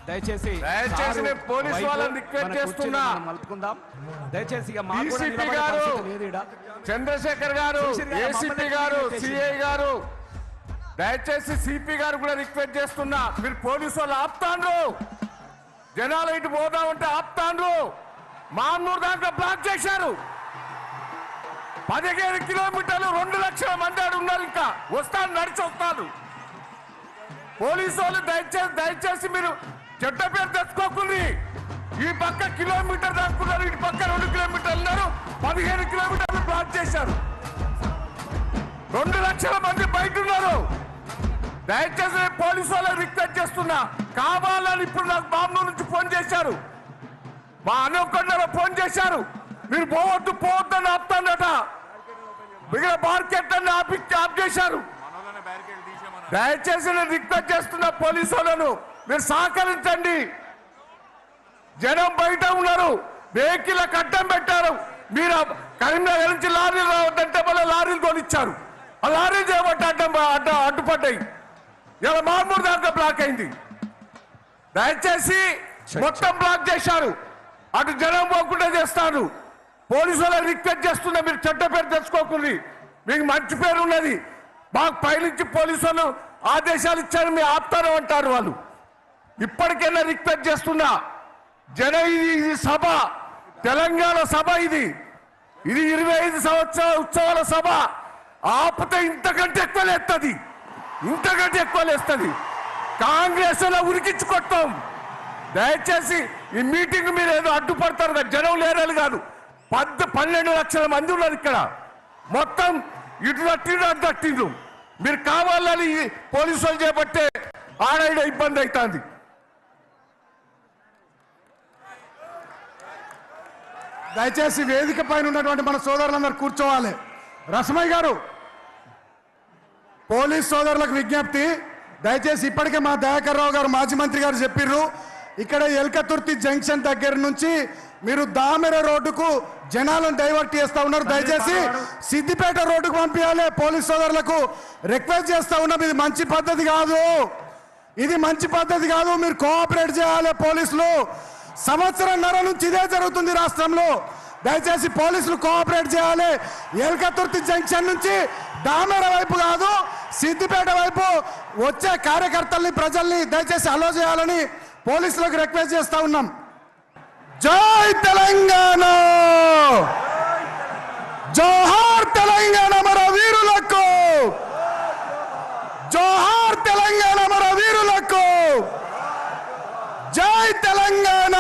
దయచేసి పోలీసు వాళ్ళని రిక్వెస్ట్ చేస్తున్నా, మలుపుకుందాం దయచేసి. డీసీపీ గారు, చంద్రశేఖర్ గారు, ఏసీపీ గారు, సిఐ గారు, దయచేసి సిపి గారు కూడా రిక్వెస్ట్ చేస్తున్నా, మీరు పోలీసు వాళ్ళు ఆపుతాండ్రు, జనాలు ఇటు పోదామంటే ఆపుతాండ్రు. మాన్నూరు దాంట్లో బ్లాక్ చేశారు. 15 కిలోమీటర్లు 2 లక్షల మంది ఆడు ఉన్నారు. ఇంకా వస్తాను, నడిచి వస్తాను. పోలీసు వాళ్ళు దయచేసి మీరు చెడ్డ పేరు తెచ్చుకోకుంది. ఈ పక్క కిలోమీటర్ దాక్కున్నారు, ఇటు పక్క 2 కిలోమీటర్లు ఉన్నారు. 15 కిలోమీటర్లు బ్లాక్ చేశారు. 2 లక్షల మంది బయట ఉన్నారు. దయచేసి పోలీసు వాళ్ళని రిక్వెస్ట్ చేస్తున్నా, కావాలని ఇప్పుడు నాకు బాంబు నుంచి ఫోన్ చేశారు, మా అనుకొండలో ఫోన్ చేశారు, మీరు పోవద్దు అని ఆపుతానట. మిగిలిన మార్కెట్ అన్ని ఆఫ్ చేశారు. దయచేసి నేను రిక్వెస్ట్ చేస్తున్నా పోలీసు వాళ్ళను, మీరు సహకరించండి. జనం బయట ఉన్నారు, వెహికల్ అడ్డం పెట్టారు. మీరు కరీంనగర్ నుంచి లారీలు రావద్దంటే మళ్ళీ లారీలు కొనిచ్చారు. ఆ లారీలు చేయబట్టి అడ్డుపడ్డాయి. ఇలా మామూలు దాంట్లో బ్లాక్ అయింది. దయచేసి మొత్తం బ్లాక్ చేశారు. అటు జనం పోకుండా చేస్తారు. పోలీసు వాళ్ళని రిక్వెస్ట్ చేస్తున్నా, మీరు చెడ్డ పేరు తెచ్చుకోకుండా, మీకు మంచి పేరు ఉన్నది. మాకు పైనుంచి పోలీసు వాళ్ళు ఆదేశాలు ఇచ్చారు, మీరు ఆపుతారు అంటారు వాళ్ళు. ఇప్పటికైనా రిక్వెస్ట్ చేస్తున్నా, ఇది సభ, తెలంగాణ సభ, ఇది 25 సంవత్సరాల ఉత్సవాల సభ. ఆపితే ఇంతకంటే ఎక్కువ లేస్తుంది. కాంగ్రెస్ లో ఉరికించుకొస్తాం. దయచేసి ఈ మీటింగ్ మీరు ఏదో అడ్డుపడతారు కదా, జనం లేరని కాదు. 12 లక్షల మంది ఉన్నారు ఇక్కడ. మొత్తం ఇటు తట్టిండ్రు. మీరు కావాలని పోలీసు వాళ్ళు చేపట్టే ఆడ ఇబ్బంది అవుతుంది. దయచేసి వేదిక పైన ఉన్నటువంటి మన సోదరులందరూ కూర్చోవాలి. రసమయ్య గారు, పోలీస్ సోదరులకు విజ్ఞప్తి, దయచేసి ఇప్పటికే మా దయాకర్ రావు గారు మాజీ మంత్రి గారు చెప్పిర్రు, ఇక్కడ ఎల్కతుర్తి జంక్షన్ దగ్గర నుంచి మీరు దామెర రోడ్డుకు జనాలను డైవర్ట్ చేస్తా ఉన్నారు. దయచేసి సిద్దిపేట రోడ్డుకు పంపించాలి. పోలీస్ సోదరులకు రిక్వెస్ట్ చేస్తా ఉన్నాం. ఇది మంచి పద్ధతి కాదు. మీరు కోఆపరేట్ చేయాలి. పోలీసులు సంవత్సరంన్నర నుంచి ఇదే జరుగుతుంది రాష్ట్రంలో. దయచేసి పోలీసులు కోఆపరేట్ చేయాలి. ఎల్కతుర్తి జంక్షన్ నుంచి దామెర వైపు కాదు, సిద్దిపేట వైపు వచ్చే కార్యకర్తల్ని, ప్రజల్ని దయచేసి అలో చేయాలని పోలీసులకు రిక్వెస్ట్ చేస్తా ఉన్నాం. జై తెలంగాణ, జోహార్ తెలంగాణ మన వీరులకు, జోహార్ తెలంగాణ మన వీరులకు, జై తెలంగాణ,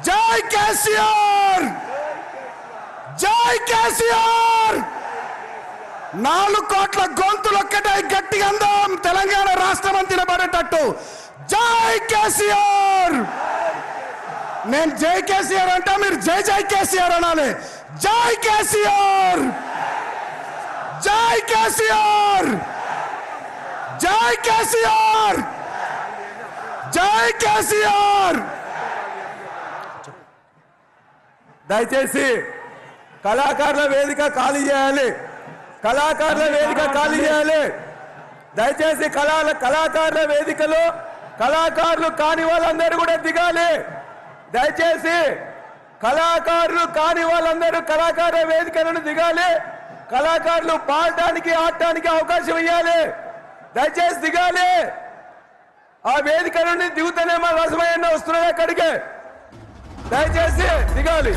జై కేసీఆర్, జై కేసీఆర్. 4 కోట్ల గొంతులు ఒక్కటే గట్టిగా అందాం, తెలంగాణ రాష్ట్రం అంతా నిలబడేటట్టు. జై కేసీఆర్. నేను జై కేసీఆర్ అంటే మీరు జై కేసీఆర్ అనాలి. జై కేసీఆర్, జై కేసీఆర్, జై కేసీఆర్, జై కేసీఆర్. దయచేసి కళాకారుల వేదిక ఖాళీ చేయాలి. దయచేసి కళాకారుల వేదికలో కళాకారులు కాని వాళ్ళందరూ కూడా దిగాలి. దయచేసి కళాకారులు కాని వాళ్ళందరూ కళాకారుల వేదికలను దిగాలి. కళాకారులు పాడటానికి, ఆడటానికి అవకాశం ఇవ్వాలి. దయచేసి దిగాలి. ఆ వేదిక నుండి దిగుతూనే మా రసమయ్య వస్తున్నాయి అక్కడికి. దయచేసి దిగాలి.